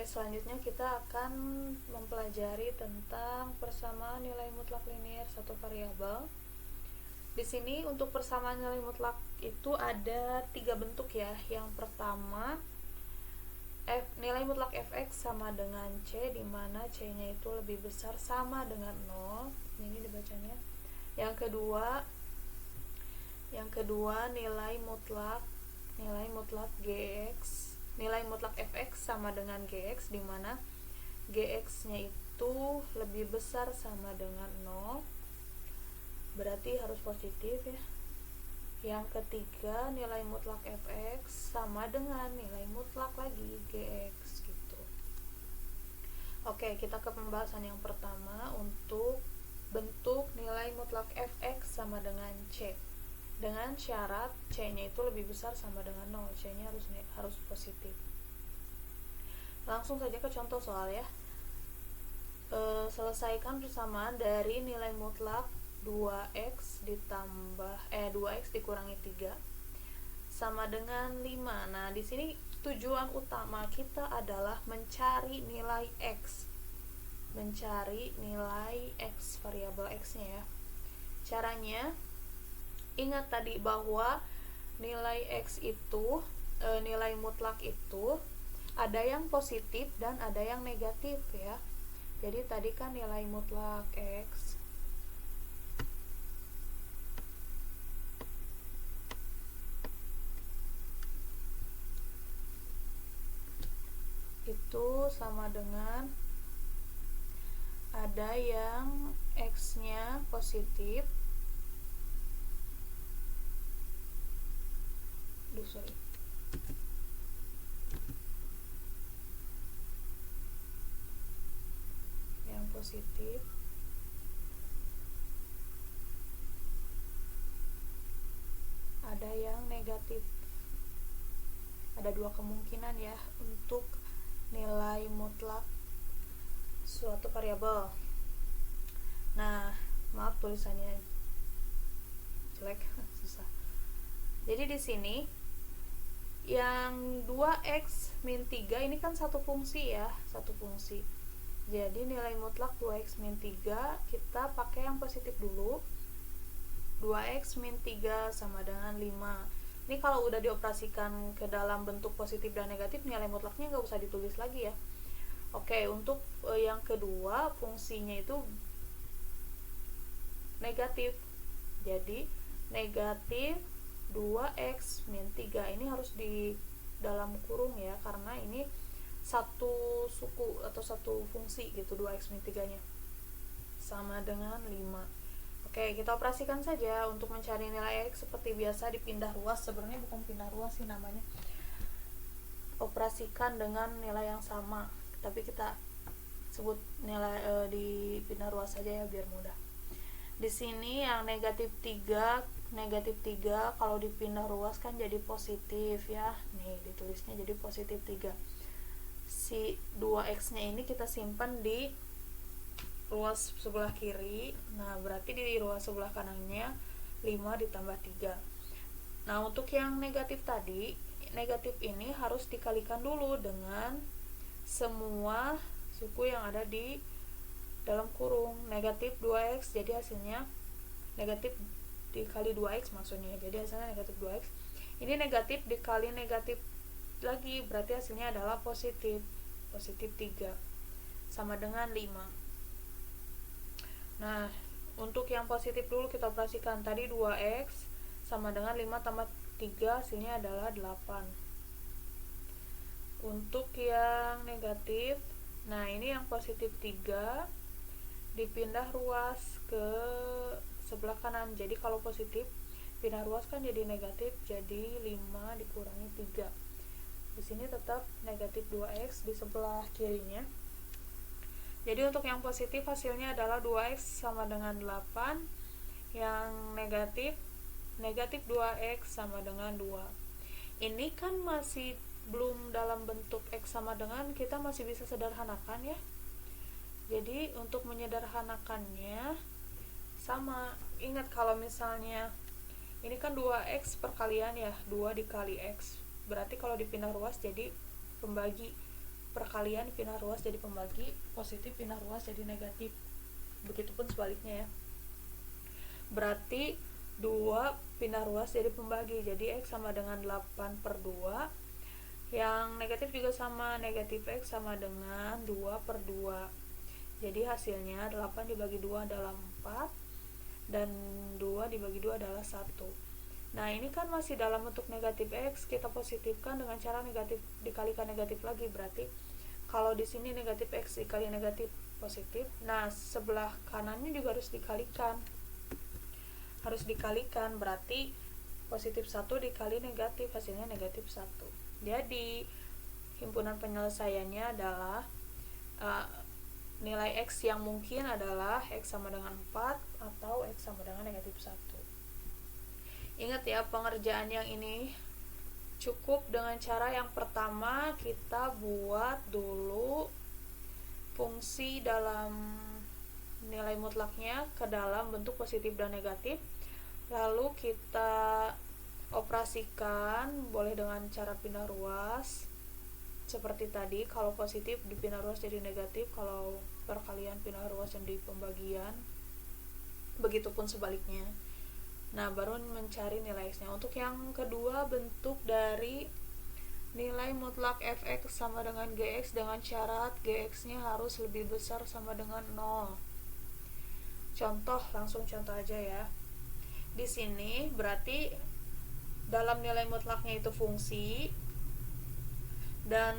Selanjutnya kita akan mempelajari tentang persamaan nilai mutlak linier satu variabel. Di sini untuk persamaan nilai mutlak itu ada 3 bentuk ya. Yang pertama, nilai mutlak fx sama dengan c, di mana c-nya itu lebih besar sama dengan 0. Ini dibacanya. Yang kedua nilai mutlak gx, nilai mutlak fx sama dengan gx, di mana gx-nya itu lebih besar sama dengan 0. Berarti harus positif ya. Yang ketiga, nilai mutlak fx sama dengan nilai mutlak lagi gx gitu. Oke, kita ke pembahasan yang pertama untuk bentuk nilai mutlak fx sama dengan c. Dengan syarat c-nya itu lebih besar sama dengan 0. C-nya harus positif. Langsung saja ke contoh soal ya. Selesaikan persamaan dari nilai mutlak 2x dikurangi 3 sama dengan 5. Nah, di sini tujuan utama kita adalah mencari nilai x. Variabel x-nya ya. Caranya, ingat tadi bahwa nilai x itu, nilai mutlak itu ada yang positif dan ada yang negatif ya. Jadi tadi kan nilai mutlak x itu sama dengan ada yang x-nya positif, yang positif, ada yang negatif. Ada 2 kemungkinan ya untuk nilai mutlak suatu variabel. Nah, maaf tulisannya jelek, susah. Jadi di sini yang 2x min 3 ini kan satu fungsi ya, satu fungsi. Jadi nilai mutlak 2x min 3 kita pakai yang positif dulu. 2x min 3 sama dengan 5. Ini kalau udah dioperasikan ke dalam bentuk positif dan negatif, nilai mutlaknya nggak usah ditulis lagi ya. Oke, untuk yang kedua, fungsinya itu negatif. Jadi negatif 2x min 3 ini harus di dalam kurung ya, karena ini satu suku atau satu fungsi gitu. 2x min 3 nya sama dengan 5. Oke, kita operasikan saja untuk mencari nilai x seperti biasa dipindah ruas. Sebenarnya bukan pindah ruas sih namanya, operasikan dengan nilai yang sama, tapi kita sebut nilai di pindah ruas saja ya biar mudah. Di sini yang negatif 3 kalau dipindah ruas kan jadi positif ya. Nih ditulisnya jadi positif 3. Si 2x nya ini kita simpan di ruas sebelah kiri. Nah, berarti di ruas sebelah kanannya 5 ditambah 3. Nah, untuk yang negatif tadi, negatif ini harus dikalikan dulu dengan semua suku yang ada di dalam kurung. Negatif 2x, jadi hasilnya negatif dikali 2x maksudnya. Jadi hasilnya negatif 2x. Ini negatif dikali negatif lagi, berarti hasilnya adalah positif 3 sama dengan 5. Nah, untuk yang positif dulu kita operasikan. Tadi 2x sama dengan 5 tambah 3, hasilnya adalah 8. Untuk yang negatif, nah ini yang positif 3 dipindah ruas ke sebelah kanan. Jadi kalau positif pindah ruas kan jadi negatif, jadi 5 dikurangi 3. Di sini tetap negatif 2x di sebelah kirinya. Jadi untuk yang positif hasilnya adalah 2x sama dengan 8. Yang negatif 2x sama dengan 2. Ini kan masih belum dalam bentuk x sama dengan, kita masih bisa sederhanakan ya. Jadi untuk menyederhanakannya sama, ingat kalau misalnya ini kan 2x perkalian ya, 2 dikali x. Berarti kalau dipindah ruas jadi pembagi. perkalian pindah ruas jadi pembagi, positif pindah ruas jadi negatif. Begitupun sebaliknya ya. Berarti 2 pindah ruas jadi pembagi, jadi X sama dengan 8/2. Yang negatif juga sama, negatif X sama dengan 2/2. Jadi hasilnya 8 dibagi 2 adalah 4 dan 2 dibagi 2 adalah 1. Nah, ini kan masih dalam bentuk negatif X, kita positifkan dengan cara negatif dikalikan negatif lagi. Berarti kalau di sini negatif X dikali negatif positif, nah sebelah kanannya juga harus dikalikan. Berarti positif 1 dikali negatif, hasilnya negatif 1. Jadi himpunan penyelesaiannya adalah nilai X yang mungkin adalah X sama dengan 4 atau X sama dengan negatif 1. Ingat ya, pengerjaan yang ini cukup dengan cara yang pertama, kita buat dulu fungsi dalam nilai mutlaknya ke dalam bentuk positif dan negatif, lalu kita operasikan, boleh dengan cara pindah ruas seperti tadi. Kalau positif dipindah ruas jadi negatif, kalau perkalian pindah ruas jadi pembagian, begitupun sebaliknya. Nah, baru mencari nilai X-nya. Untuk yang kedua, bentuk dari nilai mutlak fx sama dengan gx dengan syarat gx-nya harus lebih besar sama dengan 0. Langsung contoh aja ya. Di sini berarti dalam nilai mutlaknya itu fungsi dan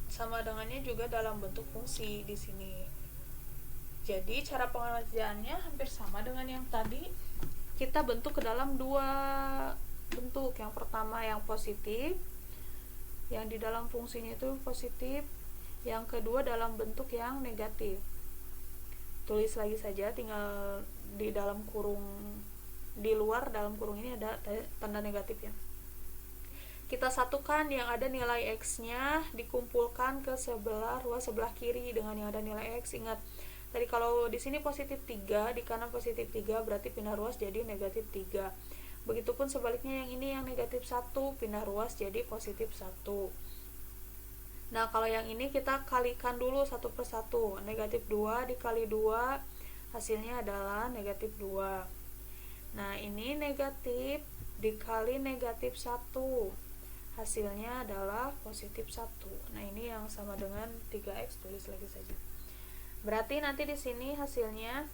sama dengannya juga dalam bentuk fungsi di sini. Jadi cara pengerjaannya hampir sama dengan yang tadi. Kita bentuk ke dalam 2 bentuk. Yang pertama yang positif, yang di dalam fungsinya itu positif. Yang kedua dalam bentuk yang negatif. Tulis lagi saja, tinggal di dalam kurung, di luar dalam kurung ini ada tanda negatif ya. Kita satukan yang ada nilai X-nya, dikumpulkan ke ruas sebelah kiri dengan yang ada nilai X. Ingat, tadi kalau di sini positif 3, di kanan positif 3, berarti pindah ruas jadi negatif 3. Begitupun sebaliknya yang ini yang negatif 1, pindah ruas jadi positif 1. Nah, kalau yang ini kita kalikan dulu satu per satu. Negatif 2 dikali 2, hasilnya adalah negatif 2. Nah, ini negatif dikali negatif 1. Hasilnya adalah positif 1. Nah, ini yang sama dengan 3x, tulis lagi saja. Berarti nanti di sini hasilnya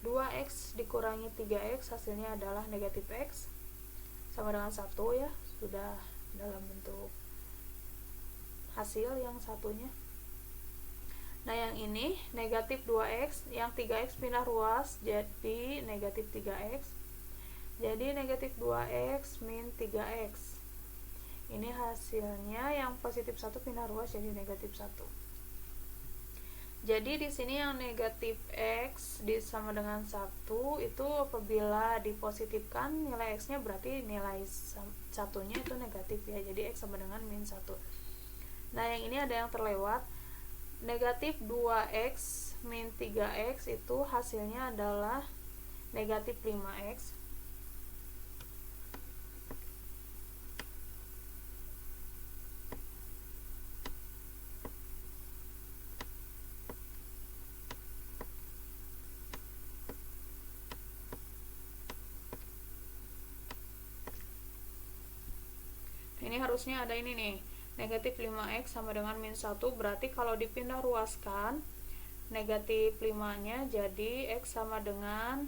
2x dikurangi 3x, hasilnya adalah negatif x sama dengan 1 ya. Sudah dalam bentuk hasil yang satunya. Nah, yang ini negatif 2x, yang 3x pindah ruas jadi negatif 3x. Jadi negatif 2x min 3x. Ini hasilnya yang positif 1 pindah ruas jadi negatif 1. Jadi di sini yang negatif X sama dengan 1 itu apabila dipositifkan nilai X-nya berarti nilai satunya itu negatif ya. Jadi X sama dengan min 1. Nah, yang ini ada yang terlewat. Negatif 2x min 3x itu hasilnya adalah negatif 5x. Ini harusnya ada ini nih, negatif 5x sama dengan min 1, berarti kalau dipindah ruaskan negatif 5 nya jadi x sama dengan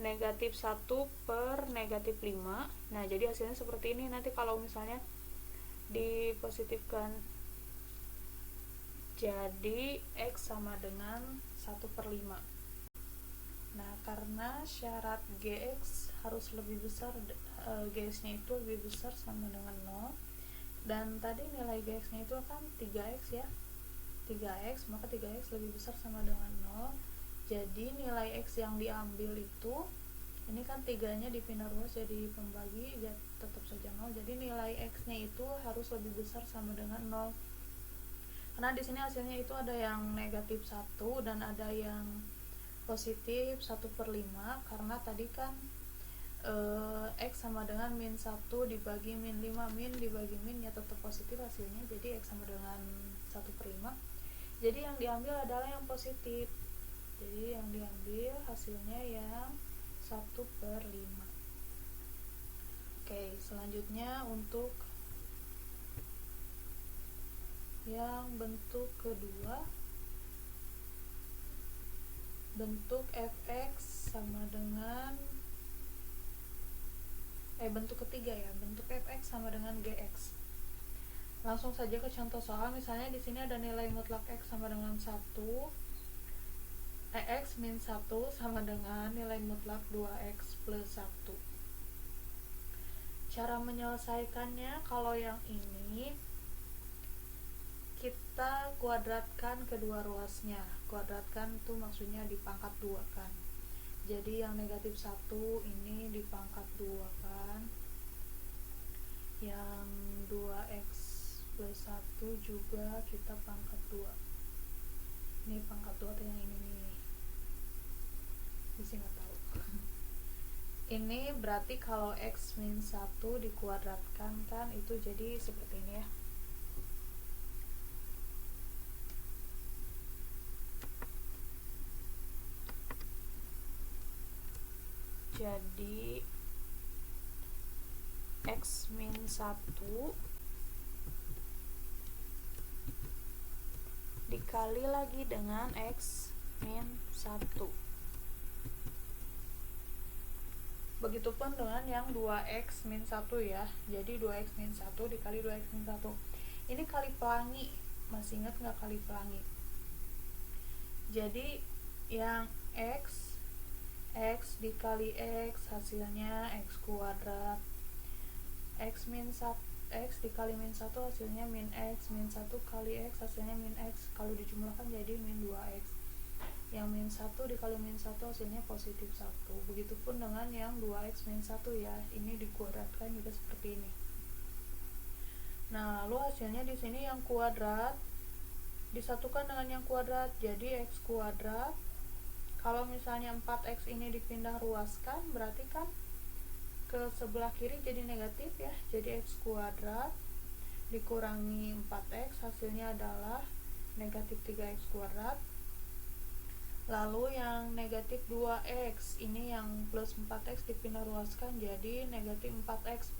negatif 1 per negatif 5. Nah, jadi hasilnya seperti ini. Nanti kalau misalnya dipositifkan jadi x sama dengan 1 per 5. Nah, karena syarat gx harus lebih besar, gx-nya itu lebih besar sama dengan 0, dan tadi nilai gx-nya itu akan 3x ya, 3x, maka 3x lebih besar sama dengan 0. Jadi nilai x yang diambil itu, ini kan 3-nya dipindah ruas jadi pembagi, ya tetap saja 0. Jadi nilai x-nya itu harus lebih besar sama dengan 0. Karena di sini hasilnya itu ada yang negatif 1 dan ada yang positif 1 per 5, karena tadi kan x sama dengan min 1 dibagi min 5, min dibagi min ya tetap positif hasilnya, jadi x sama dengan 1 1/5. Jadi yang diambil adalah yang positif. Jadi yang diambil hasilnya yang 1/5. Oke, selanjutnya untuk yang bentuk kedua, bentuk fx sama dengan bentuk ketiga ya, bentuk fx sama dengan gx. Langsung saja ke contoh soal. Misalnya di sini ada nilai mutlak x sama dengan 1, x min 1 sama dengan nilai mutlak 2x plus 1. Cara menyelesaikannya, kalau yang ini kita kuadratkan kedua ruasnya. Kuadratkan itu maksudnya dipangkat 2 kan. Jadi yang negatif 1 ini dipangkat 2 kan. Yang 2x plus 1 juga kita pangkat 2. Ini pangkat 2 atau yang ini nih? Bisa nggak tahu. Ini berarti kalau x min 1 dikuadratkan kan itu jadi seperti ini ya. Jadi x min 1 dikali lagi dengan x min 1. Begitupun dengan yang 2x min 1 ya. Jadi 2x min 1 dikali 2x min 1. Ini kali pelangi. Masih ingat nggak kali pelangi? Jadi yang x dikali x hasilnya x kuadrat. X dikali min 1 hasilnya min x. Min 1 kali x hasilnya min x. Kalau dijumlahkan jadi min 2x. Yang min 1 dikali min 1 hasilnya positif 1. Begitupun dengan yang 2x min 1 ya. Ini dikuadratkan juga seperti ini. Nah, lalu hasilnya di sini yang kuadrat disatukan dengan yang kuadrat. Jadi x kuadrat. Kalau misalnya 4x ini dipindah ruaskan, berarti kan ke sebelah kiri jadi negatif ya. Jadi x kuadrat dikurangi 4x hasilnya adalah negatif 3x kuadrat. Lalu yang negatif 2x ini yang plus 4x dipindah ruaskan jadi negatif 4x.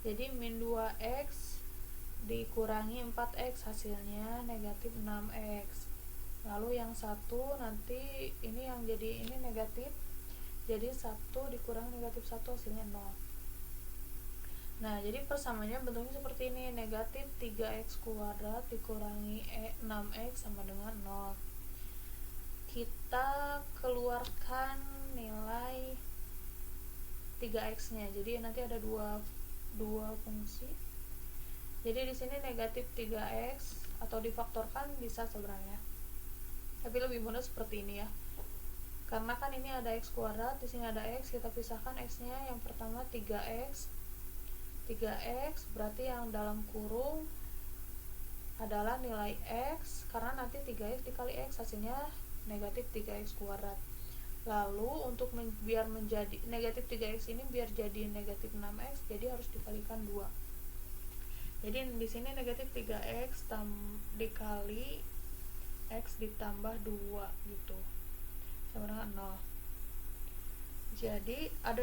Jadi min 2x dikurangi 4x hasilnya negatif 6x. Lalu yang satu nanti ini yang jadi ini negatif. Jadi 1 dikurangi negatif 1 hasilnya 0. Nah, jadi persamaannya bentuknya seperti ini. Negatif 3x kuadrat dikurangi 6x sama dengan 0. Kita keluarkan nilai 3x nya. Jadi nanti ada dua fungsi. Jadi di sini negatif 3x atau difaktorkan bisa sebenarnya. Tapi lebih mudah seperti ini ya. Karena kan ini ada x kuadrat, di sini ada x, kita pisahkan x-nya. Yang pertama 3x. 3x berarti yang dalam kurung adalah nilai x, karena nanti 3x dikali x hasilnya negatif 3x kuadrat. Lalu untuk biar menjadi negatif 3x ini biar jadi negatif 6x, jadi harus dikalikan 2. Jadi di sini negatif 3x dikali x ditambah 2 gitu sama dengan 0. Jadi ada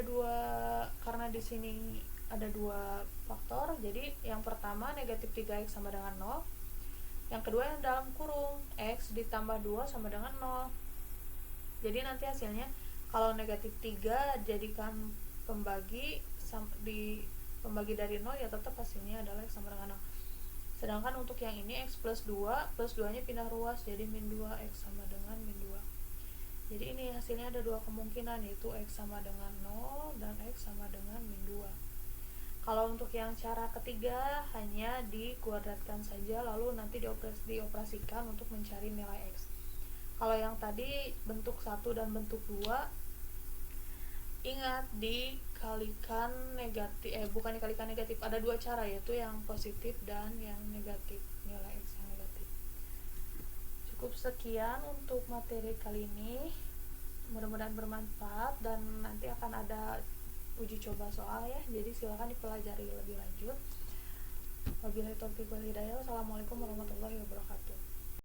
karena di sini ada 2 faktor, jadi yang pertama negatif 3x sama dengan 0, yang kedua yang dalam kurung x ditambah 2 sama dengan 0. Jadi nanti hasilnya kalau negatif 3 jadikan pembagi dari 0 ya tetap hasilnya adalah x sama dengan 0. Sedangkan untuk yang ini x plus 2 nya pindah ruas jadi min 2x sama dengan min 2. Jadi ini hasilnya ada 2 kemungkinan, yaitu x sama dengan 0 dan x sama dengan min 2. Kalau untuk yang cara ketiga hanya dikuadratkan saja lalu nanti dioperasikan untuk mencari nilai x. Kalau yang tadi bentuk 1 dan bentuk 2, ingat dikalikan negatif, bukan dikalikan negatif, ada 2 cara, yaitu yang positif dan yang negatif, nilai x yang negatif. Cukup sekian untuk materi kali ini, mudah-mudahan bermanfaat dan nanti akan ada uji coba soal ya, jadi silakan dipelajari lebih lanjut. Wabillahi taufiq wal hidayah. Wassalamualaikum warahmatullahi wabarakatuh.